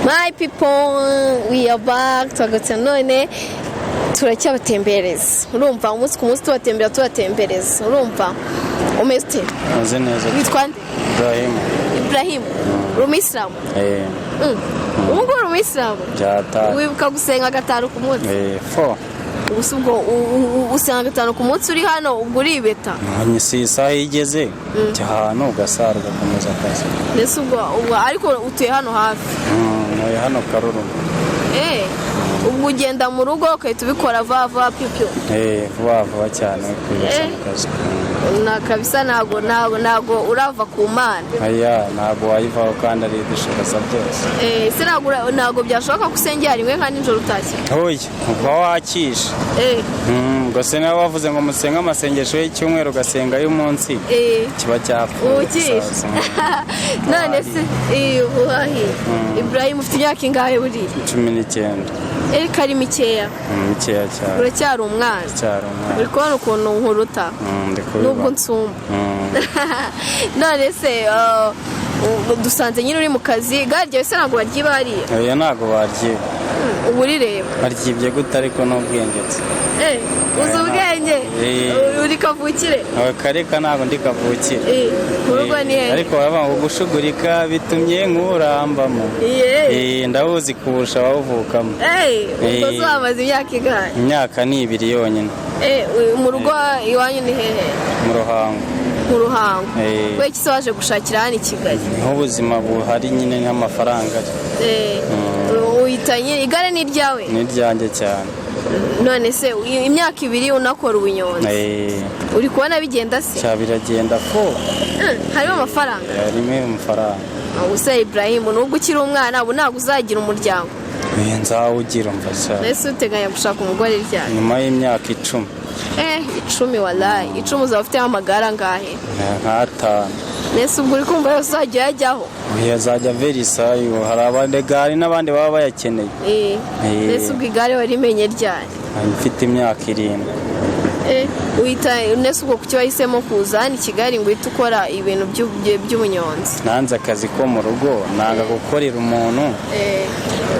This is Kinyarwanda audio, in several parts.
My people, we are back. Twagatse none turacyabatembereza. Urumva umunsi ku munsi tubatembereza. Urumva umeste. Aze neza. Witwa nde? Ibrahim. Rumislam. Ungo Rumislam. Jata. Wibuka gusenga gatanu ku munsi? 4. Ubusubwo usenga gatanu ku munsi uri hano ubwo uribeta. Nyisi isaha igeze cyahano ugasara ugakomeza akazi. Nese ubwo ariko utuye hano hafi. Noye hano Karuru. Ubwo ugenda mu rugo ukahita ubikora vuba pipyo. Vuba cyane kwibesha mu kazi. Na kabisa nago urava ku mana. Aya nago wayivaho kandi ari dushoboza byose. Se nago byashoboka kusengera rimwe kandi njoro utashye. Hoye ubwo wakisha. Gose nawe wavuze ngo musenga amasengesho y'icyumweru gasenga y'umunsi. Kiba cyapfuye. None se uhahi. Ibrahim ufite imyaka ingahe buri? 19. Kari mikeya. Mikeya cyane. Uracyari umwana. Uri kubona ukuntu nkuruta. Nubwo nsumba. None se dusanze nyine uri mu kazi igare ryawe se ntabwo baryiba hariya? Oya ntabwo baryiba. Ubu urireba? Baryibye gute ariko n'ubwengetse. Uzi ubwenge? Uri kavukire? Kareka ntabwo ndi kavukire. Mu rugo ni hehe? Ariko baba gushugurika bitumye nkurambamo. Ndabuzi kurusha abavukamo. Ubwo zamaze imyaka ingahe? Imyaka ni 2 yonyine. Mu rugo iwanyu ni hehe? Mu Ruhango. Mu Ruhango. We kise waje gushakira hano i Kigali? Nk'ubuzima buhari nyine n'amafaranga. Uhitanye igare ni ryawe? Ni ryanjye cyane. None se imyaka 2 unakora ubunyonzi? Uri kubona bigenda se? Cyabiragenda ko. Harimo amafaranga? Harimo amafaranga. Use Ibrahim nubwo ukiri umwana ubu ntabwo uzagira umuryango? Nzawugira umfasha. Ese uteganya gushaka umugore ryari? Nyuma y'imyaka 10. 10 wallahi 10 uzaba ufite amagara ngahe? 5. Nese ubwo uri kumva yose uzajya yajyaho? Yazajya verisayo hari abandi gari n'abandi baba bayakeneye. Nese ubwo igare warimenye ryari? Mfite imyaka 7. Nese ubwo kuki wahisemo kuza hano i Kigali ngo uhite ukora ibintu by'ubunyonzi? Nanze akazi ko mu rugo nanga gukorera umuntu.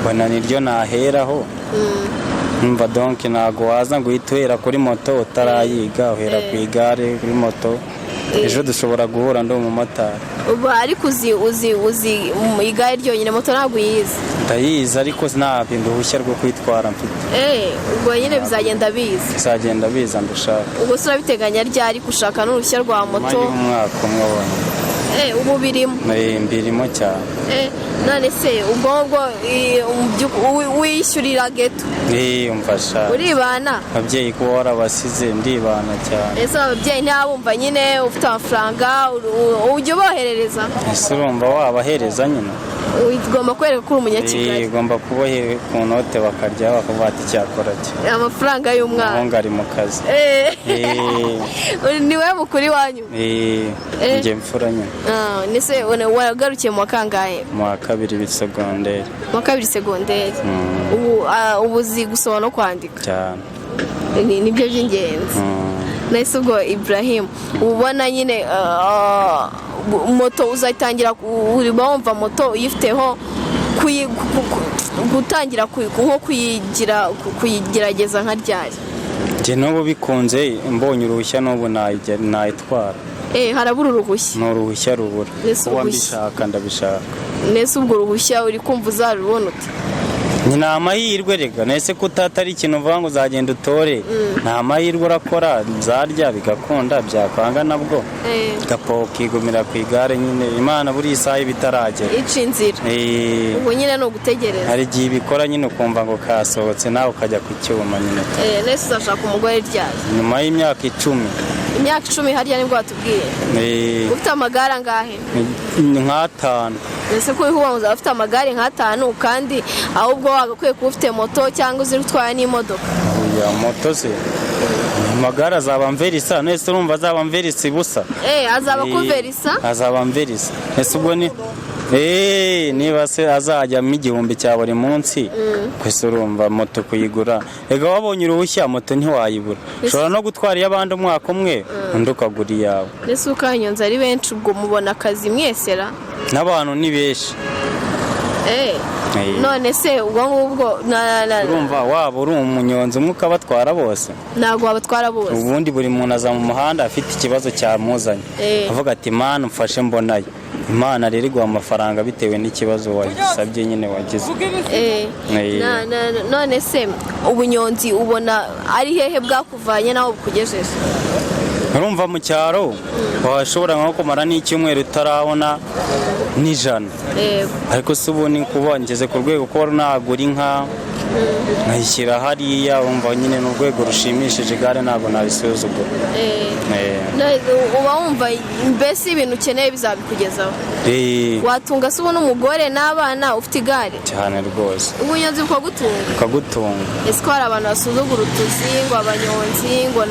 Bona niryo naheraho. Numva donc ntago waza ngo uhita kuri moto utarayiga uhera ku igare kuri moto. Ejo dushobora guhura ndo mu motari. Ubu ariko uzi igare ryonyine moto ntabwo yize? Ndayizi ariko nta bintu uruhushya rwo kwitwara mfite. Ubwo nyine bizagenda biza? Bizagenda biza ndashaka. Ubwo se urabiteganya ryari gushaka n'uruhushya rwa moto? Umwaka umwe wonyine. Ubu birimo? Mbirimo cyane. None se ubwo wishyurira geto? Umfasha. Uribana? Ababyeyi ko warabasize ndibana cyane. Ese ababyeyi ntabumva nyine ufite amafaranga ujya uboherereza? Ese urumva wabahereza nyine? Ugomba kwereka ko uri umunyakigali. Ugomba kubohera ku note bakarya bakavuga ati cyakora cyo. Amafaranga y'umwana. Ahonga ari mu kazi. Ni we mukuri wanyu? Njye mfura nyine. Nese wagarukiye mu kangahe? Mu 2 segonderi. Mu 2 segonderi. Ubu uzi gusoma no kwandika? Cyane. Nibyo by'ingenzi. Nese ubwo Ibrahim ubona nyine moto uzatangira urimo wumva moto uyifiteho gutangira nko kuyigerageza nka ryari? Njye n'ubu bikunze mbonye uruhushya n'ubu nayitwara. Harabura uruhushya? Ni uruhushya rubura. Kuba mbishaka ndabishaka. Nese ubwo uruhushya uri kumva uzarubona ute? Ni amahirwe rega nese kutatari ikintu uvuga ngo uzagenda utore. Nta mahirwe urakora nzarya bigakunda byakwanga nabwo. Gapo kigumira ku igare nyine Imana buri isaha ibitaragera. Ica inzira. Ubwo nyine no gutegereza. Hari gihe bikora nyine ukumva ngo kasohotse nawe ukajya ku cyuma nyine. Nese uzashaka umugore ryari? Nyuma y'imyaka 10. Imyaka 10 hariya nibwo watubwiye? Ufite amagare angahe? 5. Ese ko uhuza ufite amagare 5 kandi ahubwo wagakwiye kuba ufite moto cyangwa uzi gutwara n'imodoka? Ya moto se amagare azaba mverisa nese urumva azaba mverisa busa? Azaba kuverisa? Azaba mverisa. Ese ubwo ni niba se azajya mu 1000 cya buri munsi kwese urumva moto kuyigura ega wabonye uruhushya moto ntiwayibura ushobora no gutwara y'abandi umwaka umwe undi ukagura iyawe. Nese ukanyonza ari benshi ubwo mubona akazi mwesera? N'abantu ni benshi. none se ubwo ngubwo urumva waba uri umunyonzi umwe ukabatwara bose ntabwo wabatwara bose ubundi buri muntu aza mu muhanda afite ikibazo cyamuzanye avuga ati Imana umfashe mbonayo Imana rero iguha amafaranga bitewe n'ikibazo wagisabye nyine wagize none se ubunyonzi ubona ari hehe bwakuvanye naho bukugejeje urumva mu cyaro washobora nko kumara n'icyumweru utarabona n'ijana ariko se ubu ni kuba ngeze ku rwego ko nagura inka nkayishyira hariya wumva nyine ni urwego rushimishije igare ntabwo narisuzugura uba wumva mbese ibintu ukeneye bizabikugezaho watunga se ubu n'umugore n'abana ufite igare cyane rwose ubunyonzi bukagutunga ese ko hari abantu basuzugura utuzi ngo abanyonzi ngo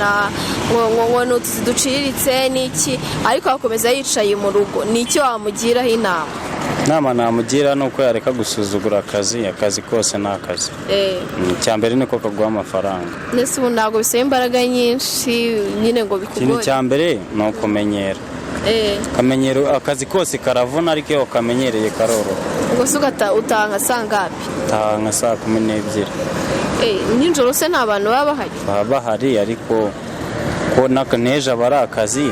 ni utuzi duciriritse n'iki ariko akomeza yicaye mu rugo ni iki wamugiraho inama namugira ni uko yareka gusuzugura akazi kose ni akazi icya mbere ni ko kaguha amafaranga ndetse ubu ntabwo bisaba imbaraga nyinshi nyine ngo bikugore ikintu cya mbere ni ukumenyera akazi kose karavuna ariko iyo ukamenyereye karoroha ubwo se utaha nka saa ngapi utaha nka saa 12 nijoro se nta bantu baba bahari ariko ko n'ejo aba ari akazi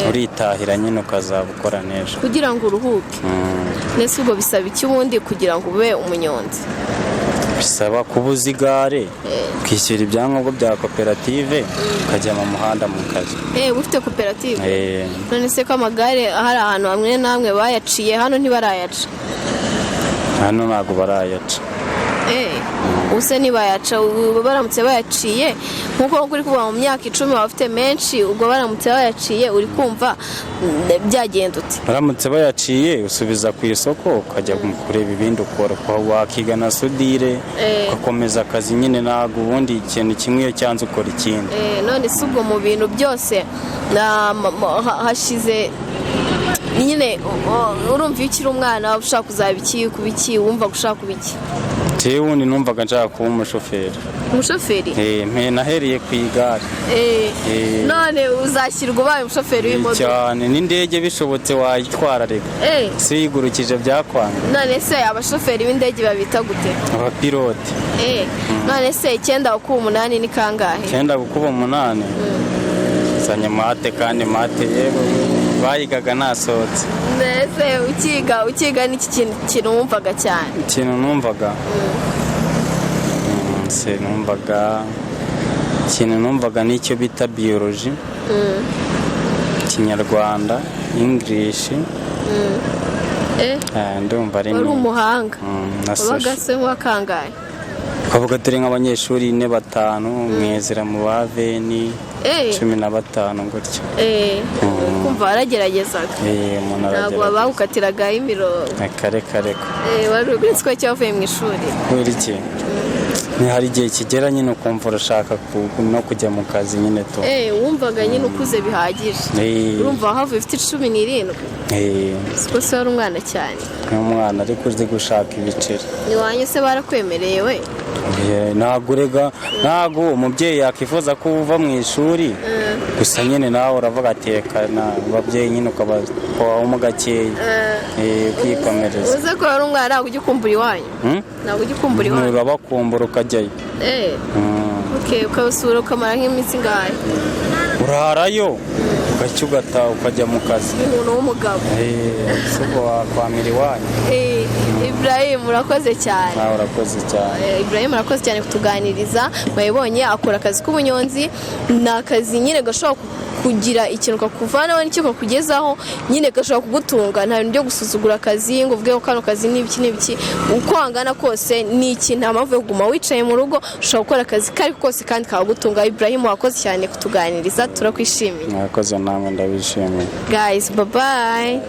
uritahira nyine ukazabukora n'ejo kugira ngo uruhuke ndetse ubwo bisaba iki ubundi kugira ngo ube umunyonzi bisaba kuba uzi igare ukishyura ibyangombwa bya koperative ukajya mu muhanda mu kazi ufite koperative none se ko amagare hari ahantu hamwe na hamwe bayaciye hano ntibarayaca hano ntabwo barayaca ubuse ntibayaca baramutse bayaciye nk'uko uri kuvuga mu myaka 10 baba bafite menshi ubwo baramutse bayaciye uri kumva byagenda uti baramutse bayaciye usubiza ku isoko ukajya kureba ibindi ukora wakiga na sudire ugakomeza akazi nyine ntabwo ubundi ikintu kimwe iyo cyanze ukora ikindi none si ubwo mu bintu byose hashize nyine urumva iyo ukiri umwana waba ushaka kuzaba iki kuba iki wumva gushaka kuba iki jewe ubundi numvaga nshaka kuba umushoferi nahereye ku igare none uzashyirwa ubaye umushoferi w'imodoka cyane n'indege bishobotse wayitwara reka si yigurukije byakwanga none se abashoferi b'indege babita gute abapilote none se 9 gukuba 8 ni kangahe 9 gukuba 8 sanya mate kandi mate yewe bayigaga nasohotse mbese ukiga n'iki kintu wumvaga cyane ikintu numvaga numvaga n'icyo bita biology Kinyarwanda English ndumva ari umuhanga wabaga se wakangaye twavuga turi nk'abanyeshuri 4-5 mwezera mu baveni 15 gutyo kumva warageragezaga ntabwo bawukatiraga imirongo kare wari urwitwa cyavuye mu ishuri kubera iki hari igihe kigera nyine ukumva urashaka no kujya mu kazi nyine to wumvaga nyine ukuze bihagije urumva havuye ufite 17 siko se wari umwana cyane ni umwana ariko uzi gushaka ibiceri iwanyu se barakwemereye we ntabwo umubyeyi yakifuza ko uva mu ishuri gusa nyine nawe uravuga atekana ababyeyi nyine ukabaho mu gakeya ukikomereza uze ko wari umwana ntabwo ujya ukumbura iwanyu ntabwo ujya ukumbura iwanyu urabakumbura ukajyayo ukabasura ukamara nk'iminsi ingahe urarayo ugacya ugataha ukajya mu kazi umuntu w'umugabo si ubwo wakwamira iwanyu Ibrahim urakoze cyane nawe urakoze cyane Ibrahim urakoze cyane kutuganiriza mwabonye akora akazi k'ubunyonzi ni akazi nyine gashobora kugira ikintu kakuvanaho n'icyo kakugezaho nyine gashobora kugutunga nta bintu byo gusuzugura akazi ngo uvuge ko kano kazi n'ibiki uko wangana kose ni ikintu nta mpamvu yo kuguma wicaye mu rugo ushobora gukora akazi kari kose kandi kagutunga Ibrahim wakoze cyane kutuganiriza turakwishimiye mwakoze namwe ndabishimiye guys bye bye